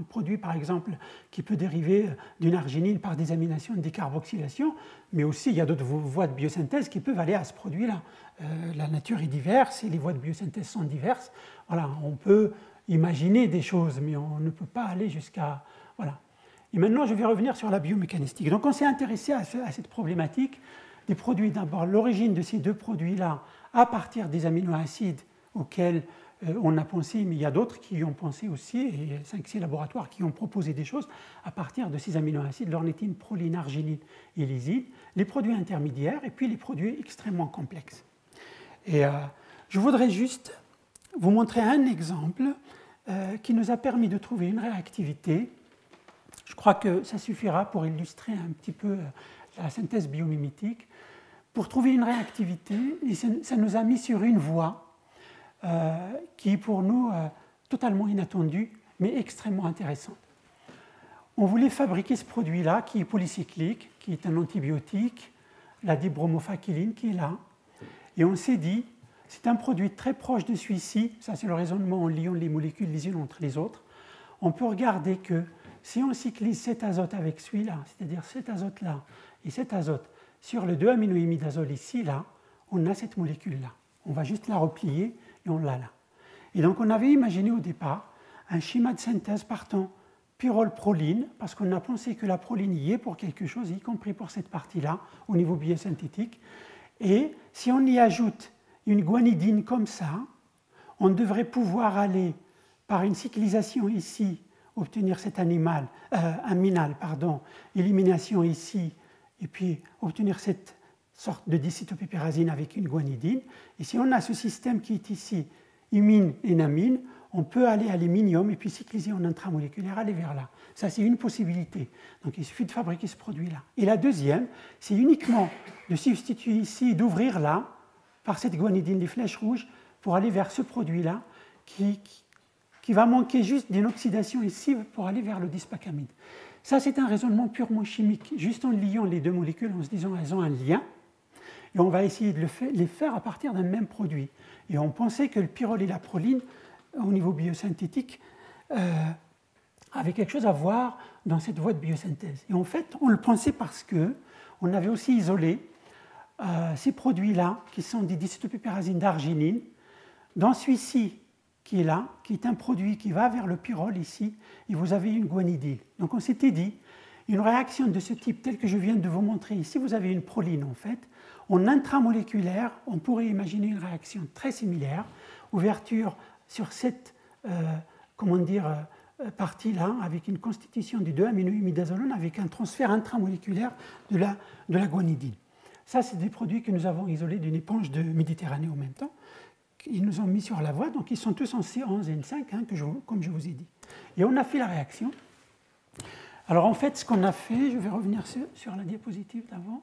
A: produit, par exemple, qui peut dériver d'une arginine par désamination, décarboxylation, mais aussi, il y a d'autres voies de biosynthèse qui peuvent aller à ce produit-là. La nature est diverse et les voies de biosynthèse sont diverses. Voilà, on peut imaginer des choses, mais on ne peut pas aller jusqu'à... Voilà. Et maintenant, je vais revenir sur la biomécanistique. Donc, on s'est intéressé à cette problématique des produits. D'abord, l'origine de ces deux produits-là à partir des aminoacides auxquels on a pensé, mais il y a d'autres qui y ont pensé aussi, et 5-6 laboratoires qui ont proposé des choses à partir de ces aminoacides, l'ornithine, proline, arginine et lysine, les produits intermédiaires et puis les produits extrêmement complexes. Et je voudrais juste vous montrer un exemple qui nous a permis de trouver une réactivité. Je crois que ça suffira pour illustrer un petit peu la synthèse biomimétique. Pour trouver une réactivité, et ça nous a mis sur une voie qui est pour nous totalement inattendue, mais extrêmement intéressante. On voulait fabriquer ce produit-là, qui est polycyclique, qui est un antibiotique, la dibromophaquiline qui est là. Et on s'est dit, c'est un produit très proche de celui-ci, ça c'est le raisonnement en liant les molécules les unes entre les autres. On peut regarder que si on cyclise cet azote avec celui-là, c'est-à-dire cet azote-là et cet azote, sur le 2-aminoimidazole ici, là, on a cette molécule-là. On va juste la replier et on l'a là. Et donc on avait imaginé au départ un schéma de synthèse partant pyrrole-proline, parce qu'on a pensé que la proline y est pour quelque chose, y compris pour cette partie-là, au niveau biosynthétique. Et si on y ajoute une guanidine comme ça, on devrait pouvoir aller par une cyclisation ici, obtenir cet aminal, élimination ici, et puis obtenir cette sorte de dicytopépérazine avec une guanidine. Et si on a ce système qui est ici, imine et namine, on peut aller à l'iminium et puis cycliser en intramoléculaire, aller vers là. Ça, c'est une possibilité. Donc, il suffit de fabriquer ce produit-là. Et la deuxième, c'est uniquement de substituer ici, d'ouvrir là, par cette guanidine des flèches rouges, pour aller vers ce produit-là, qui va manquer juste d'une oxydation ici pour aller vers le dispacamide. Ça, c'est un raisonnement purement chimique, juste en liant les deux molécules, en se disant qu'elles ont un lien. Et on va essayer de les faire à partir d'un même produit. Et on pensait que le pyrrole et la proline, au niveau biosynthétique, avaient quelque chose à voir dans cette voie de biosynthèse. Et en fait, on le pensait parce qu'on avait aussi isolé ces produits-là, qui sont des dicytopépérazines d'arginine, dans celui-ci qui est là, qui est un produit qui va vers le pyrrole ici, et vous avez une guanidine. Donc on s'était dit, une réaction de ce type, telle que je viens de vous montrer ici, vous avez une proline en fait. En intramoléculaire, on pourrait imaginer une réaction très similaire, ouverture sur cette partie-là, avec une constitution du 2-aminoimidazolone, avec un transfert intramoléculaire de la guanidine. Ça, c'est des produits que nous avons isolés d'une éponge de Méditerranée en même temps. Ils nous ont mis sur la voie, donc ils sont tous en C11 et N5, hein, comme je vous ai dit. Et on a fait la réaction. Alors en fait, ce qu'on a fait, je vais revenir sur la diapositive d'avant.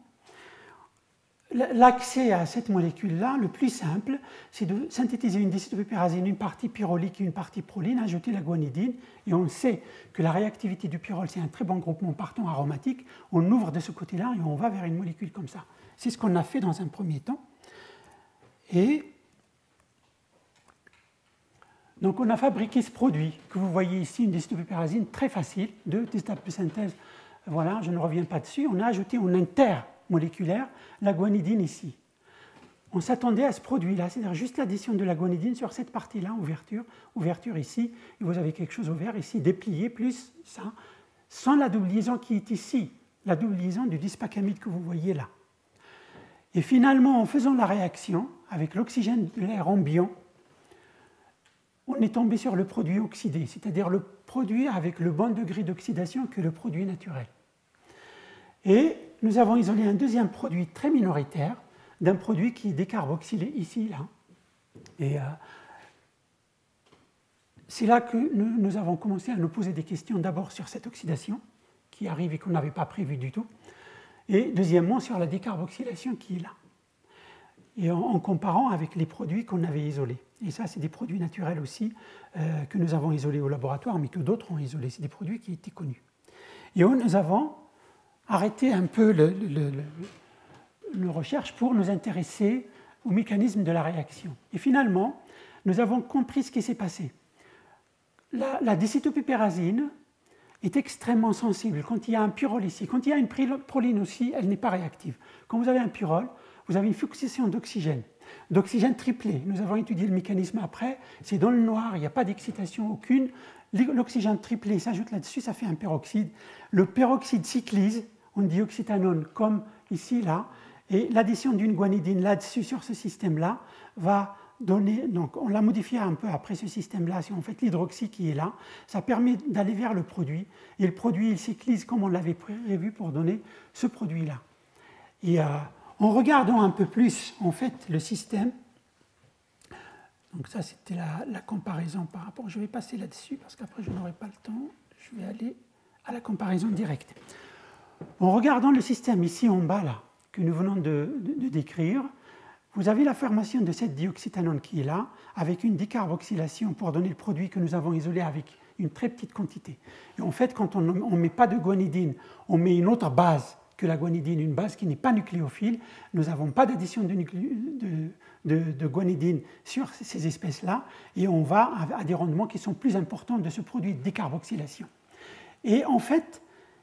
A: L'accès à cette molécule-là, le plus simple, c'est de synthétiser une dicytopépérazine, une partie pyrrolique et une partie proline, ajouter la guanidine, et on sait que la réactivité du pyrrole, c'est un très bon groupement partant aromatique. On ouvre de ce côté-là et on va vers une molécule comme ça. C'est ce qu'on a fait dans un premier temps. Et donc on a fabriqué ce produit que vous voyez ici, une dicytopépérazine très facile, 2 étapes de synthèse. Voilà, je ne reviens pas dessus. On a ajouté en intermoléculaire la guanidine ici. on s'attendait à ce produit-là, c'est-à-dire juste l'addition de la guanidine sur cette partie-là, ouverture ici, et vous avez quelque chose ouvert ici, déplié, plus ça, sans la double liaison qui est ici, la double liaison du dispacamide que vous voyez là. Et finalement, en faisant la réaction avec l'oxygène de l'air ambiant, on est tombé sur le produit oxydé, c'est-à-dire le produit avec le bon degré d'oxydation que le produit naturel. Et nous avons isolé un deuxième produit très minoritaire d'un produit qui est décarboxylé ici, là. Et c'est là que nous avons commencé à nous poser des questions, d'abord sur cette oxydation qui arrive et qu'on n'avait pas prévu du tout, et deuxièmement sur la décarboxylation qui est là, et en comparant avec les produits qu'on avait isolés. Et ça, c'est des produits naturels aussi que nous avons isolés au laboratoire, mais que d'autres ont isolés. C'est des produits qui étaient connus. Et nous avons arrêté un peu nos recherches pour nous intéresser au mécanisme de la réaction. Et finalement, nous avons compris ce qui s'est passé. La décétopipérazine est extrêmement sensible. Quand il y a un pyrrole ici, quand il y a une proline aussi, elle n'est pas réactive. Quand vous avez un pyrrole, vous avez une fluxation d'oxygène triplé. Nous avons étudié le mécanisme après, c'est dans le noir, il n'y a pas d'excitation aucune. L'oxygène triplé s'ajoute là-dessus, ça fait un peroxyde. Le peroxyde cyclise en dioxytanone, comme ici, là, et l'addition d'une guanidine là-dessus, sur ce système-là, va donner, donc on l'a modifié un peu après ce système-là, si on fait l'hydroxy qui est là, ça permet d'aller vers le produit, et le produit, il cyclise comme on l'avait prévu pour donner ce produit-là. Et en regardant un peu plus, en fait, le système, donc ça, c'était la comparaison par rapport, je vais passer là-dessus, parce qu'après, je n'aurai pas le temps, je vais aller à la comparaison directe. En regardant le système ici en bas, là, que nous venons de décrire, vous avez la formation de cette dioxytanone qui est là, avec une décarboxylation pour donner le produit que nous avons isolé avec une très petite quantité. Et en fait, quand on ne met pas de guanidine, on met une autre base que la guanidine, une base qui n'est pas nucléophile. Nous n'avons pas d'addition de guanidine sur ces espèces-là, et on va à des rendements qui sont plus importants de ce produit de décarboxylation. Et en fait,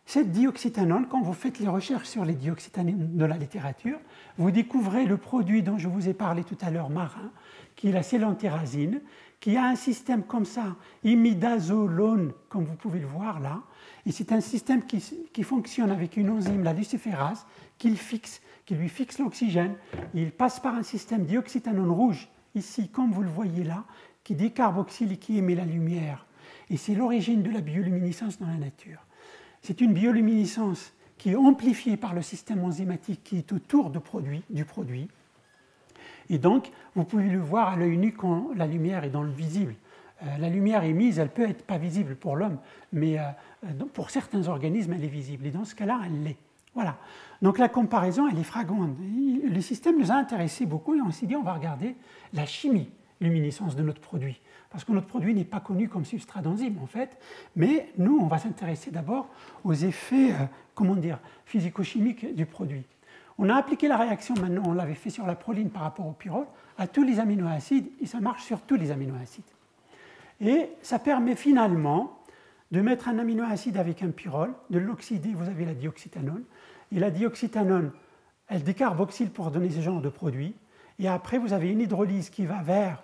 A: cette dioxytanone, quand vous faites les recherches sur les dioxytanones de la littérature, vous découvrez le produit dont je vous ai parlé tout à l'heure, marin, qui est la sélantérazine, qui a un système comme ça, imidazolone, comme vous pouvez le voir là, et c'est un système qui fonctionne avec une enzyme, la luciférase, qui lui fixe l'oxygène. Il passe par un système dioxytanone rouge, ici, comme vous le voyez là, qui décarboxyle et qui émet la lumière. Et c'est l'origine de la bioluminescence dans la nature. C'est une bioluminescence qui est amplifiée par le système enzymatique qui est autour du produit. Et donc, vous pouvez le voir à l'œil nu quand la lumière est dans le visible. La lumière émise, elle peut être pas visible pour l'homme, mais pour certains organismes, elle est visible. Et dans ce cas-là, elle l'est. Voilà. Donc la comparaison, elle est flagrante. Le système nous a intéressés beaucoup et on s'est dit, on va regarder la chimie luminescence de notre produit. Parce que notre produit n'est pas connu comme substrat d'enzyme, en fait. Mais nous, on va s'intéresser d'abord aux effets, physico-chimiques du produit. On a appliqué la réaction, maintenant, on l'avait fait sur la proline par rapport au pyrrole, à tous les aminoacides, et ça marche sur tous les aminoacides. Et ça permet finalement de mettre un aminoacide avec un pyrrole, de l'oxyder, vous avez la dioxytanone, et la dioxytanone, elle décarboxyle pour donner ce genre de produit, et après vous avez une hydrolyse qui va vers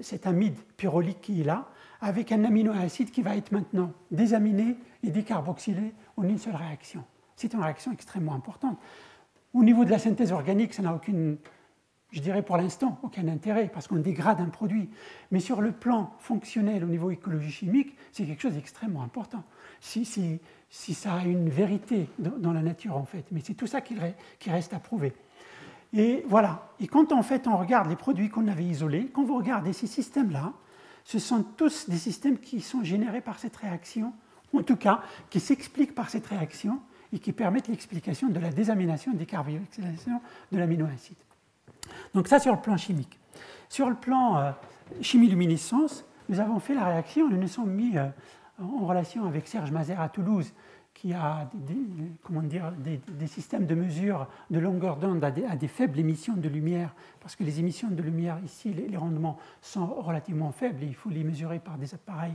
A: cet amide pyrrolique qui est là, avec un aminoacide qui va être maintenant désaminé et décarboxylé en une seule réaction. C'est une réaction extrêmement importante. Au niveau de la synthèse organique, ça n'a aucune, je dirais pour l'instant, aucun intérêt, parce qu'on dégrade un produit. Mais sur le plan fonctionnel, au niveau écologie-chimique, c'est quelque chose d'extrêmement important. Si ça a une vérité dans la nature, en fait. Mais c'est tout ça qui reste à prouver. Et voilà. Et quand en fait on regarde les produits qu'on avait isolés, quand vous regardez ces systèmes-là, ce sont tous des systèmes qui sont générés par cette réaction, en tout cas, qui s'expliquent par cette réaction et qui permettent l'explication de la désamination et décarboxylation de l'aminoacide. Donc ça sur le plan chimique. Sur le plan chimie-luminescence, nous avons fait la réaction, nous nous sommes mis en relation avec Serge Mazère à Toulouse, qui a des systèmes de mesure de longueur d'onde à des faibles émissions de lumière, parce que les émissions de lumière ici, les rendements sont relativement faibles et il faut les mesurer par des appareils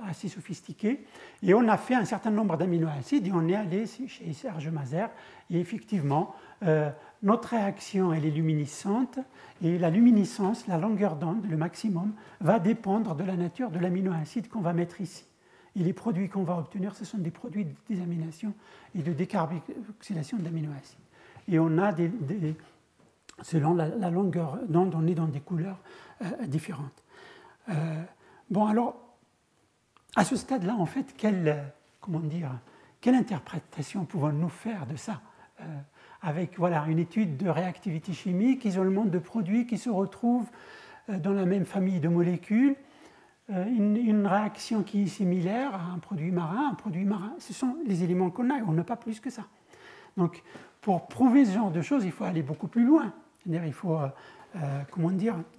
A: assez sophistiqués. Et on a fait un certain nombre d'aminoacides et on est allé chez Serge Mazère. Et effectivement, notre réaction, elle est luminescente. Et la luminescence, la longueur d'onde, le maximum, va dépendre de la nature de l'aminoacide qu'on va mettre ici. Et les produits qu'on va obtenir, ce sont des produits de désamination et de décarboxylation de l'aminoacide. Et on a selon la longueur d'onde, on est dans des couleurs différentes. Bon, alors, à ce stade-là, en fait, quelle interprétation pouvons-nous faire de ça avec voilà, une étude de réactivité chimique, isolement de produits qui se retrouvent dans la même famille de molécules, une réaction qui est similaire à un produit marin, ce sont les éléments qu'on a, on n'a pas plus que ça. Donc, pour prouver ce genre de choses, il faut aller beaucoup plus loin. C'est-à-dire, il faut,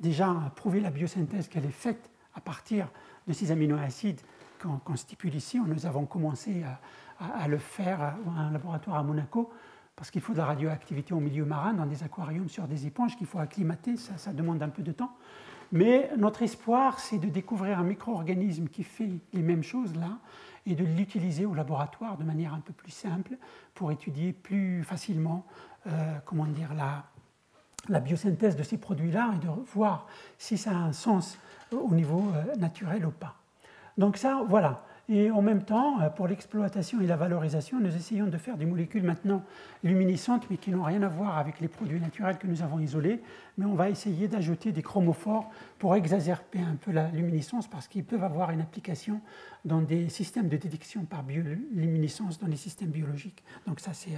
A: déjà prouver la biosynthèse qu'elle est faite à partir de ces aminoacides qu'on stipule ici. Nous avons commencé à le faire dans un laboratoire à Monaco, parce qu'il faut de la radioactivité au milieu marin, dans des aquariums sur des éponges qu'il faut acclimater, ça demande un peu de temps. Mais notre espoir, c'est de découvrir un micro-organisme qui fait les mêmes choses là, et de l'utiliser au laboratoire de manière un peu plus simple pour étudier plus facilement la biosynthèse de ces produits-là et de voir si ça a un sens au niveau naturel ou pas. Donc ça, voilà. Et en même temps, pour l'exploitation et la valorisation, nous essayons de faire des molécules maintenant luminescentes, mais qui n'ont rien à voir avec les produits naturels que nous avons isolés. Mais on va essayer d'ajouter des chromophores pour exacerber un peu la luminescence, parce qu'ils peuvent avoir une application dans des systèmes de détection par bioluminescence dans les systèmes biologiques. Donc ça, c'est...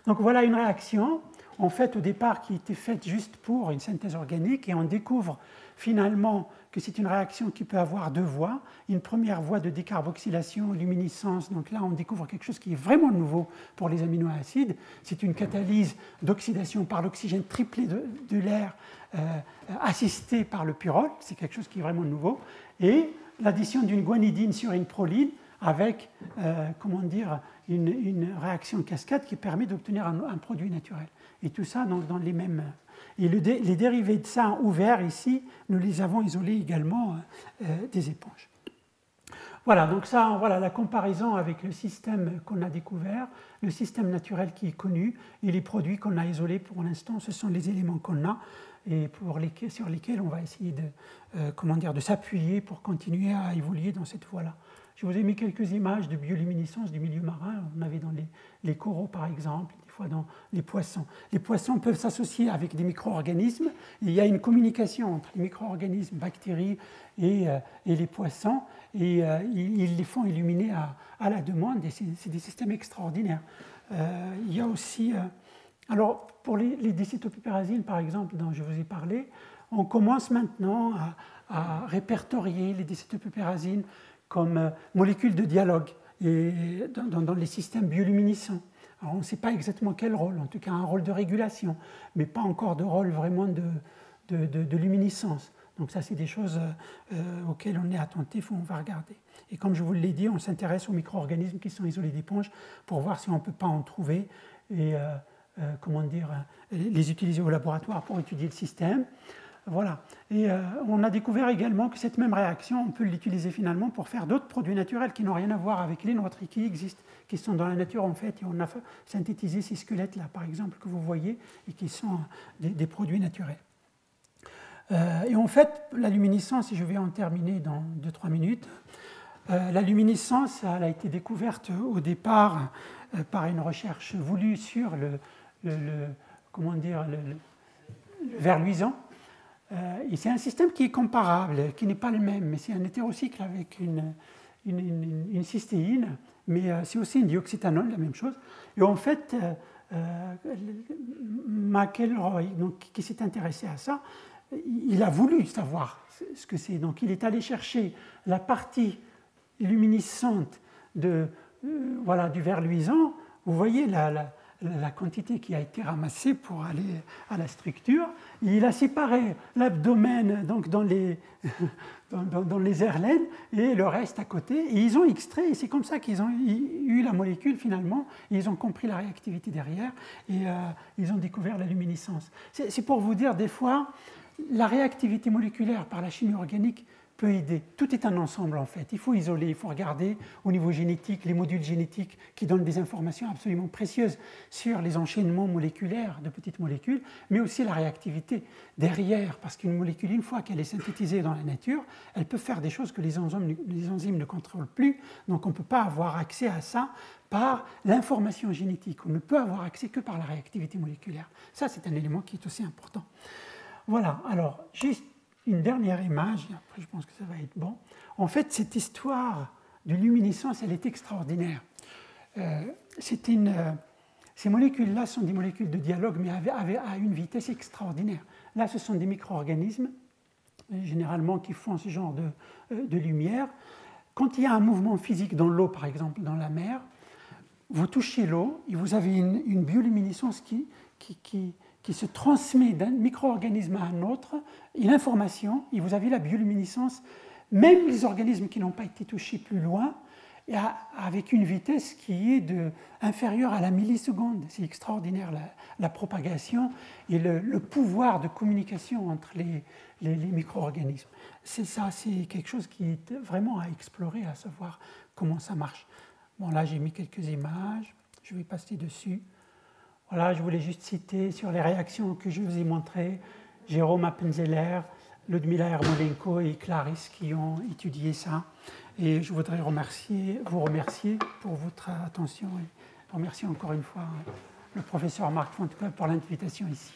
A: Donc voilà une réaction, en fait, au départ, qui était faite juste pour une synthèse organique, et on découvre finalement que c'est une réaction qui peut avoir deux voies. Une première voie de décarboxylation, luminescence. Donc là, on découvre quelque chose qui est vraiment nouveau pour les aminoacides. C'est une catalyse d'oxydation par l'oxygène triplé de l'air assisté par le pyrrole. C'est quelque chose qui est vraiment nouveau. Et l'addition d'une guanidine sur une proline avec une réaction cascade qui permet d'obtenir un produit naturel. Et tout ça dans les mêmes... Et les dérivés de ça ouverts ici, nous les avons isolés également des éponges. Voilà, donc ça, voilà la comparaison avec le système qu'on a découvert, le système naturel qui est connu, et les produits qu'on a isolés pour l'instant, ce sont les éléments qu'on a et sur lesquels on va essayer de s'appuyer pour continuer à évoluer dans cette voie-là. Je vous ai mis quelques images de bioluminescence du milieu marin. On avait dans les coraux, par exemple, des fois dans les poissons. Les poissons peuvent s'associer avec des micro-organismes. Il y a une communication entre les micro-organismes, bactéries et les poissons. Et ils les font illuminer à la demande. Et c'est des systèmes extraordinaires. Il y a aussi... alors, pour les décétopyperazines, par exemple, dont je vous ai parlé, on commence maintenant à répertorier les décétopyperazines comme molécules de dialogue et dans les systèmes bioluminescents. Alors on ne sait pas exactement quel rôle, en tout cas un rôle de régulation, mais pas encore de rôle vraiment de luminescence. Donc ça, c'est des choses auxquelles on est attentif, on va regarder. Et comme je vous l'ai dit, on s'intéresse aux micro-organismes qui sont isolés d'éponges pour voir si on ne peut pas en trouver et les utiliser au laboratoire pour étudier le système. Voilà. Et on a découvert également que cette même réaction, on peut l'utiliser finalement pour faire d'autres produits naturels qui n'ont rien à voir avec les nôtres et qui existent, qui sont dans la nature en fait. Et on a synthétisé ces squelettes-là, par exemple, que vous voyez, et qui sont des produits naturels. Et en fait, la luminescence, et je vais en terminer dans 2-3 minutes, la luminescence, elle a été découverte au départ par une recherche voulue sur le ver luisant. Et c'est un système qui est comparable, qui n'est pas le même, mais c'est un hétérocycle avec une cystéine, mais c'est aussi une dioxyéthanol, la même chose. Et en fait, McElroy, donc, qui s'est intéressé à ça, il a voulu savoir ce que c'est. Donc il est allé chercher la partie luminescente du ver luisant. Vous voyez la quantité qui a été ramassée pour aller à la structure. Il a séparé l'abdomen donc dans les airlines et le reste à côté. Et ils ont extrait, et c'est comme ça qu'ils ont eu la molécule finalement. Ils ont compris la réactivité derrière et ils ont découvert la luminescence. C'est pour vous dire, des fois, la réactivité moléculaire par la chimie organique peut aider. Tout est un ensemble en fait. Il faut isoler, il faut regarder au niveau génétique les modules génétiques qui donnent des informations absolument précieuses sur les enchaînements moléculaires de petites molécules, mais aussi la réactivité derrière, parce qu'une molécule, une fois qu'elle est synthétisée dans la nature, elle peut faire des choses que les enzymes ne contrôlent plus, donc on ne peut pas avoir accès à ça par l'information génétique. On ne peut avoir accès que par la réactivité moléculaire. Ça, c'est un élément qui est aussi important. Voilà, alors, juste une dernière image, et après je pense que ça va être bon. En fait, cette histoire de luminescence, elle est extraordinaire. Ces molécules-là sont des molécules de dialogue, mais à une vitesse extraordinaire. Là, ce sont des micro-organismes, généralement, qui font ce genre de lumière. Quand il y a un mouvement physique dans l'eau, par exemple, dans la mer, vous touchez l'eau et vous avez une bioluminescence qui se transmet d'un micro-organisme à un autre, et l'information, et vous avez la bioluminescence, même les organismes qui n'ont pas été touchés plus loin, avec une vitesse qui est inférieure à la milliseconde. C'est extraordinaire, la propagation et le pouvoir de communication entre les micro-organismes. C'est quelque chose qui est vraiment à explorer, à savoir comment ça marche. Bon, là, j'ai mis quelques images, je vais passer dessus. Voilà, je voulais juste citer sur les réactions que je vous ai montrées, Jérôme Appenzeller, Ludmila Ermolenko et Clarisse qui ont étudié ça. Et je voudrais vous remercier pour votre attention et remercier encore une fois le professeur Marc Fonteclub pour l'invitation ici.